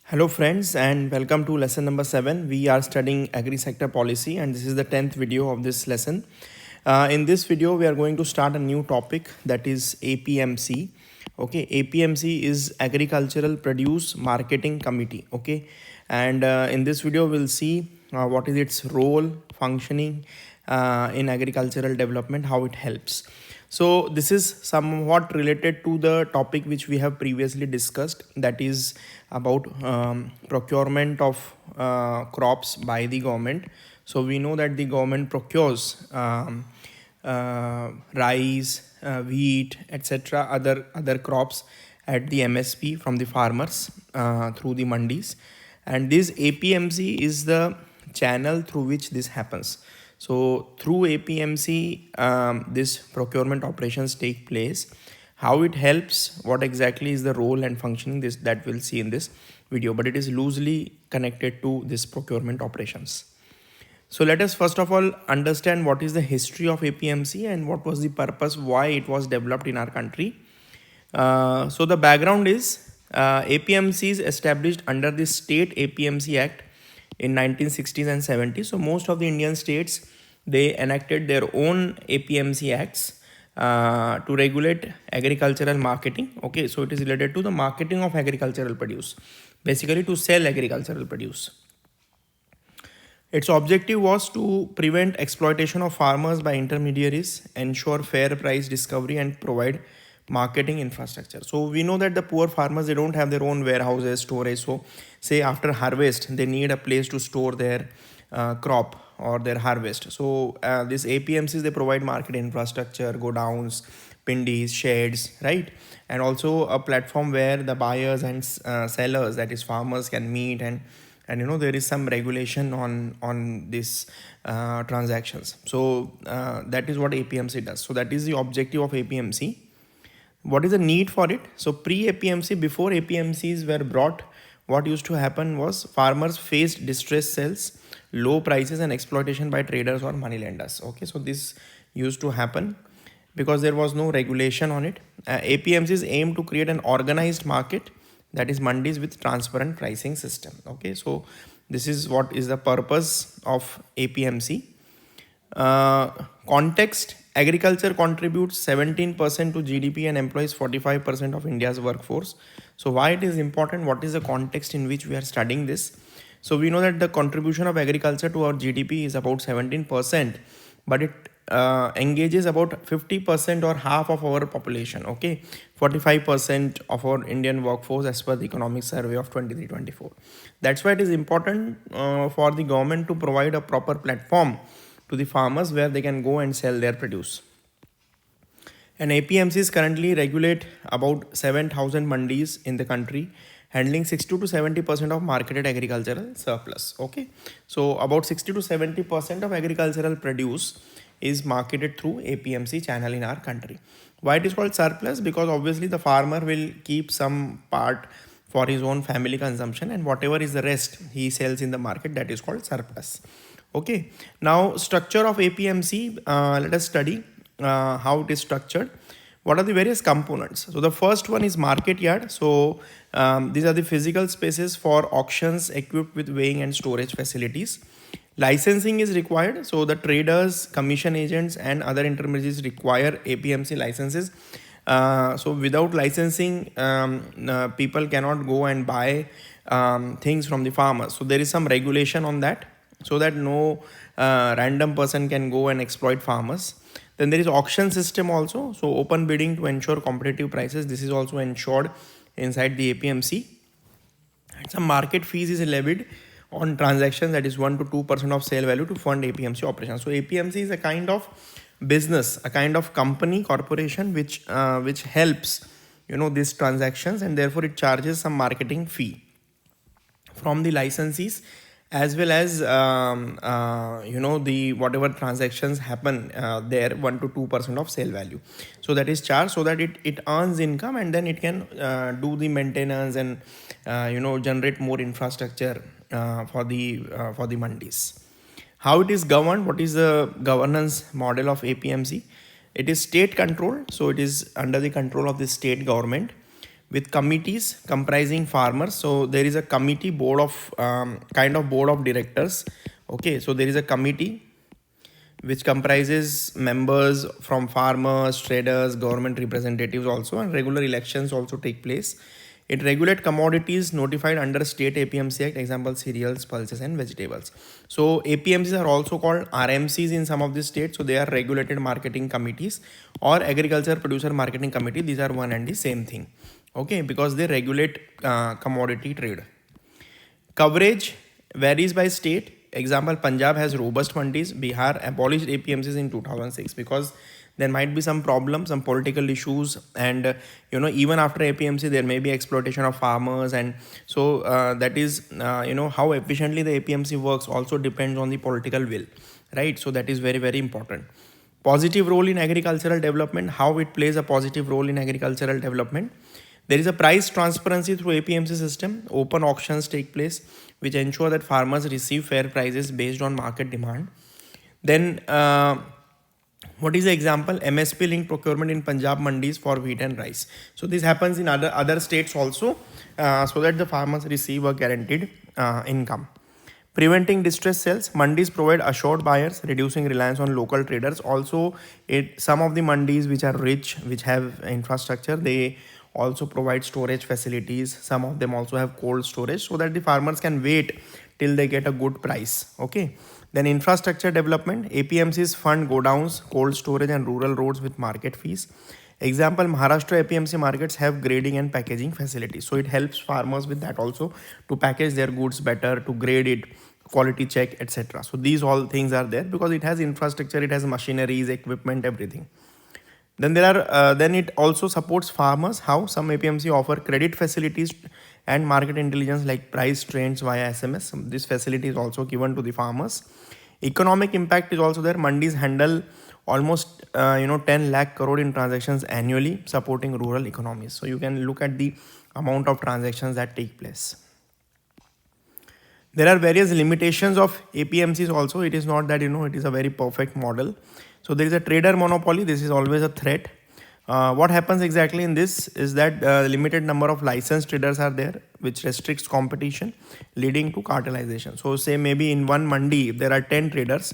Hello friends and welcome to lesson number 7. We are studying agri sector policy and this is the 10th video of this lesson. In this video we are going to start a new topic, that is APMC. Okay, APMC is Agricultural Produce Marketing Committee. Okay, and in this video we'll see what is its role, functioning in agricultural development, how it helps. So this is somewhat related to the topic which we have previously discussed, that is about procurement of crops by the government. So we know that the government procures rice, wheat, etc., other crops at the MSP from the farmers through the mandis, and this APMC is the channel through which this happens. So through APMC, this procurement operations take place. How it helps, what exactly is the role and functioning, this that we'll see in this video, but it is loosely connected to this procurement operations. So let us first of all understand what is the history of APMC and what was the purpose, why it was developed in our country. So the background is APMC is established under the State APMC Act in 1960s and 70s. So most of the Indian states, they enacted their own APMC acts to regulate agricultural marketing. Okay, so it is related to the marketing of agricultural produce, basically to sell agricultural produce. Its objective was to prevent exploitation of farmers by intermediaries, ensure fair price discovery, and provide marketing infrastructure. So we know that the poor farmers, they don't have their own warehouses, storage. So say after harvest, they need a place to store their crop or their harvest. So this APMCs, they provide market infrastructure, godowns, pindis, sheds, right? And also a platform where the buyers and sellers, that is farmers, can meet, and there is some regulation on this transactions. So that is what APMC does. So that is the objective of APMC. What is the need for it? So pre-APMC, before APMCs were brought, what used to happen was farmers faced distress sales, low prices, and exploitation by traders or moneylenders. Okay, so this used to happen because there was no regulation on it. APMCs aim to create an organized market, that is mandis, with transparent pricing system. Okay, so this is what is the purpose of APMC. Context: agriculture contributes 17% to GDP and employs 45% of India's workforce. So why it is important? What is the context in which we are studying this? So we know that the contribution of agriculture to our GDP is about 17%, but it engages about 50% or half of our population. Okay, 45% of our Indian workforce as per the economic survey of 23-24. That's why it is important for the government to provide a proper platform to the farmers where they can go and sell their produce. And APMCs currently regulate about 7,000 mandis in the country, handling 60 to 70% of marketed agricultural surplus. Okay, so about 60 to 70% of agricultural produce is marketed through APMC channel in our country. Why it is called surplus? Because obviously the farmer will keep some part for his own family consumption, and whatever is the rest he sells in the market, that is called surplus. Okay, now structure of APMC, let us study how it is structured. What are the various components? So the first one is market yard. So these are the physical spaces for auctions equipped with weighing and storage facilities. Licensing is required. So the traders, commission agents, and other intermediaries require APMC licenses. So without licensing, people cannot go and buy things from the farmers. So there is some regulation on that, so that no random person can go and exploit farmers. Then there is auction system also. So open bidding to ensure competitive prices. This is also ensured inside the APMC. And some market fees is levied on transactions, that is 1 to 2% of sale value, to fund APMC operations. So APMC is a kind of business, a kind of company, corporation, which helps these transactions, and therefore it charges some marketing fee from the licensees, as well as the whatever transactions happen there, 1 to 2% of sale value. So that is charged, so that it earns income, and then it can do the maintenance and generate more infrastructure for the mandis. How it is governed? What is the governance model of APMC? It is state controlled, so it is under the control of the state government. with committees comprising farmers. So there is a committee board of kind of board of directors. Okay, so there is a committee which comprises members from farmers, traders, government representatives also, and regular elections also take place. It regulates commodities notified under state APMC Act, example cereals, pulses and vegetables. So APMCs are also called RMCs in some of the states. So they are regulated marketing committees or agriculture producer marketing committee. These are one and the same thing. Okay, because they regulate commodity trade. Coverage varies by state. Example, Punjab has robust mandis. Bihar abolished APMCs in 2006 because there might be some problems, some political issues, and even after APMC there may be exploitation of farmers, and so that is how efficiently the APMC works also depends on the political will, right? So that is very, very important. Positive role in agricultural development, how it plays a positive role in agricultural development. There is a price transparency through APMC system. Open auctions take place which ensure that farmers receive fair prices based on market demand. Then what is the example? MSP linked procurement in Punjab mandis for wheat and rice. So this happens in other states also, so that the farmers receive a guaranteed income. Preventing distress sales. Mandis provide assured buyers, reducing reliance on local traders. Also, some of the mandis which are rich, which have infrastructure, they also provide storage facilities. Some of them also have cold storage so that the farmers can wait till they get a good price. Okay. Then infrastructure development. APMCs fund godowns, cold storage and rural roads with market fees. Example, Maharashtra APMC markets have grading and packaging facilities. So it helps farmers with that also to package their goods better, to grade it, quality check, etc. So these all things are there because it has infrastructure, it has machineries, equipment, everything. Then then it also supports farmers. How? Some APMC offer credit facilities and market intelligence like price trends via SMS. This facility is also given to the farmers. Economic impact is also there. Mandis handle almost 10 lakh crore in transactions annually, supporting rural economies. So you can look at the amount of transactions that take place. There are various limitations of APMCs also. It is not that it is a very perfect model. So there is a trader monopoly. This is always a threat. What happens exactly in this is that limited number of licensed traders are there, which restricts competition, leading to cartelization. So say maybe in one mandi, if there are 10 traders,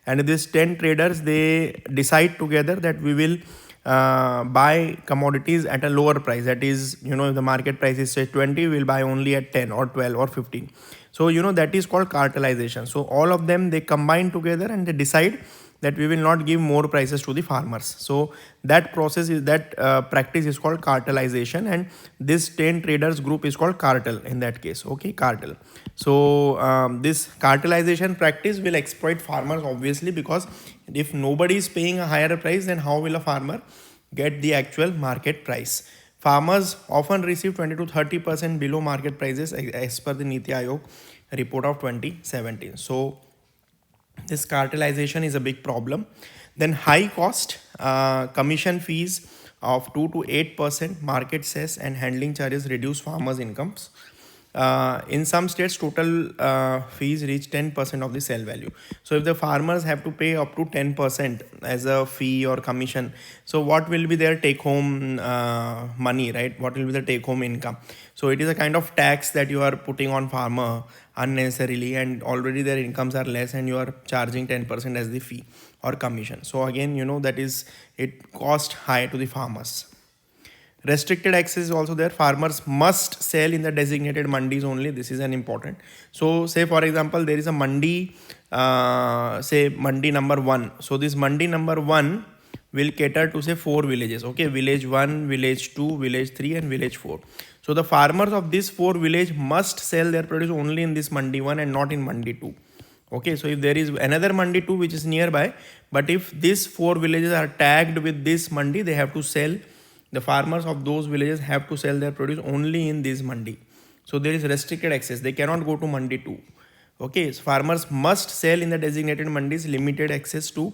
and these 10 traders, they decide together that we will buy commodities at a lower price. That is, if the market price is say 20, we'll buy only at 10 or 12 or 15. So, that is called cartelization. So all of them, they combine together and they decide that we will not give more prices to the farmers. So that process is practice is called cartelization, and this 10 traders group is called cartel in that case. Okay, cartel. So this cartelization practice will exploit farmers obviously, because if nobody is paying a higher price, then how will a farmer get the actual market price? Farmers often receive 20 to 30% below market prices as per the Niti Aayog report of 2017. So this cartelization is a big problem. Then high cost, commission fees of 2 to 8%, market cess and handling charges reduce farmers' incomes. In some states, total fees reach 10% of the sale value. So if the farmers have to pay up to 10% as a fee or commission, so what will be their take home money, right? What will be the take home income? So it is a kind of tax that you are putting on farmer unnecessarily, and already their incomes are less, and you are charging 10% as the fee or commission. So again, that is, it cost high to the farmers. Restricted access is also there. Farmers must sell in the designated mandis only. This is an important. So say for example, there is a mandi, say mandi number 1. So this mandi number 1 will cater to say 4 villages. Okay, village 1, village 2, village 3 and village 4. So the farmers of this 4 village must sell their produce only in this mandi 1 and not in mandi 2. Okay, so if there is another mandi 2 which is nearby, but if these 4 villages are tagged with this mandi, they have to sell. The farmers of those villages have to sell their produce only in this mandi. So there is restricted access. They cannot go to mandi 2. Okay, so farmers must sell in the designated mandis, limited access to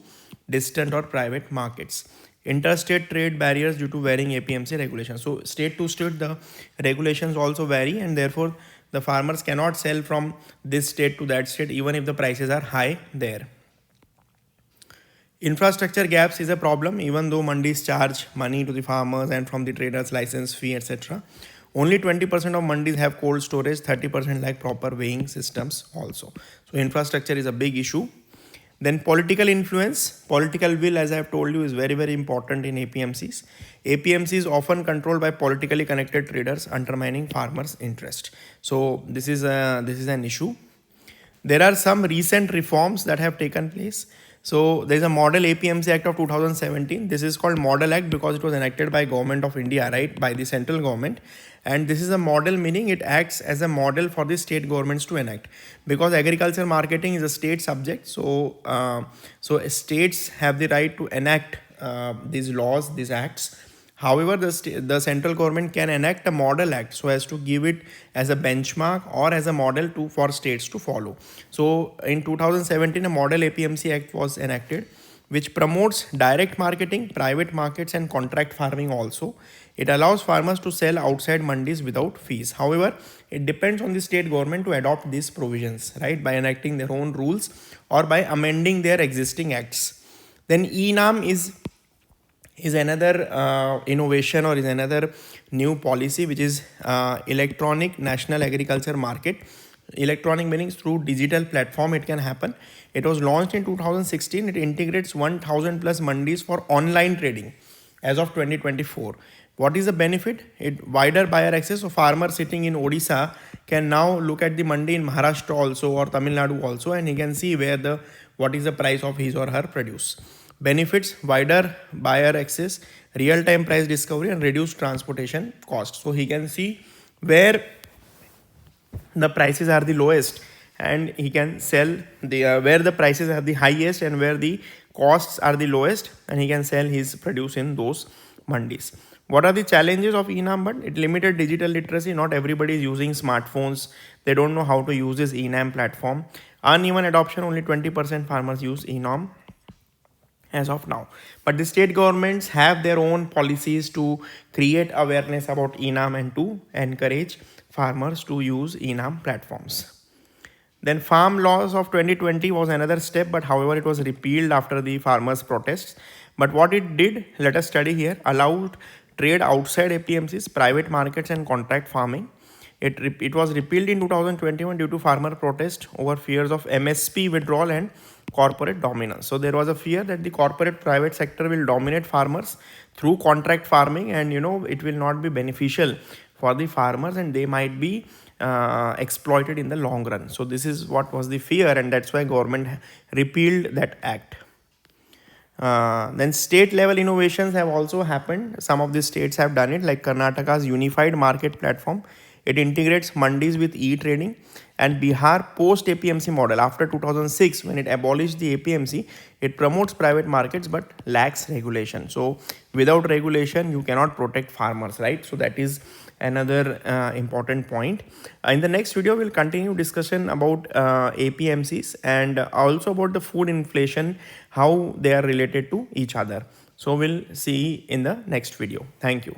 distant or private markets. Interstate trade barriers due to varying APMC regulations. So state to state, the regulations also vary, and therefore the farmers cannot sell from this state to that state even if the prices are high there. Infrastructure gaps is a problem even though mandis charge money to the farmers and from the traders license fee etc. Only 20% of mandis have cold storage, 30% like proper weighing systems also. So infrastructure is a big issue. Then political influence, political will, as I have told you, is very, very important in APMCs. APMC is often controlled by politically connected traders, undermining farmers' interest. So this is an issue. There are some recent reforms that have taken place. So there is a Model APMC Act of 2017. This is called Model Act because it was enacted by Government of India, right, by the central government. And this is a model, meaning it acts as a model for the state governments to enact, because agriculture marketing is a state subject. So states have the right to enact these laws, these acts. However, the central government can enact a model act so as to give it as a benchmark or as a model for states to follow. So in 2017, a Model APMC Act was enacted, which promotes direct marketing, private markets and contract farming also. It allows farmers to sell outside mandis without fees. However, it depends on the state government to adopt these provisions, right, by enacting their own rules or by amending their existing acts. Then ENAM is another innovation or is another new policy, which is electronic national agriculture market. Electronic meaning through digital platform it can happen. It was launched in 2016. It integrates 1000 plus mandis for online trading as of 2024. What is the benefit? It wider buyer access. So farmer sitting in Odisha can now look at the mandi in Maharashtra also or Tamil Nadu also, and he can see what is the price of his or her produce. Benefits: wider buyer access, real-time price discovery and reduced transportation costs. So he can see where the prices are the lowest and he can sell where the prices are the highest and where the costs are the lowest, and he can sell his produce in those mandis. What are the challenges of ENAM? But it limited digital literacy. Not everybody is using smartphones. They don't know how to use this ENAM platform. Uneven adoption, only 20% farmers use ENAM as of now. But the state governments have their own policies to create awareness about ENAM and to encourage farmers to use ENAM platforms. Then farm laws of 2020 was another step, but however it was repealed after the farmers' protests. But what it did, let us study here, allowed trade outside APMCs, private markets and contract farming. It was repealed in 2021 due to farmer protest over fears of MSP withdrawal and corporate dominance. So there was a fear that the corporate private sector will dominate farmers through contract farming, and it will not be beneficial for the farmers and they might be exploited in the long run. So this is what was the fear, and that's why government repealed that act. Then state level innovations have also happened. Some of the states have done it, like Karnataka's unified market platform. It integrates mandis with e-trading, and Bihar post APMC model after 2006, when it abolished the APMC, it promotes private markets but lacks regulation. So without regulation, you cannot protect farmers, right? So that is another important point. In the next video, we'll continue discussion about APMCs and also about the food inflation, how they are related to each other. So we'll see in the next video. Thank you.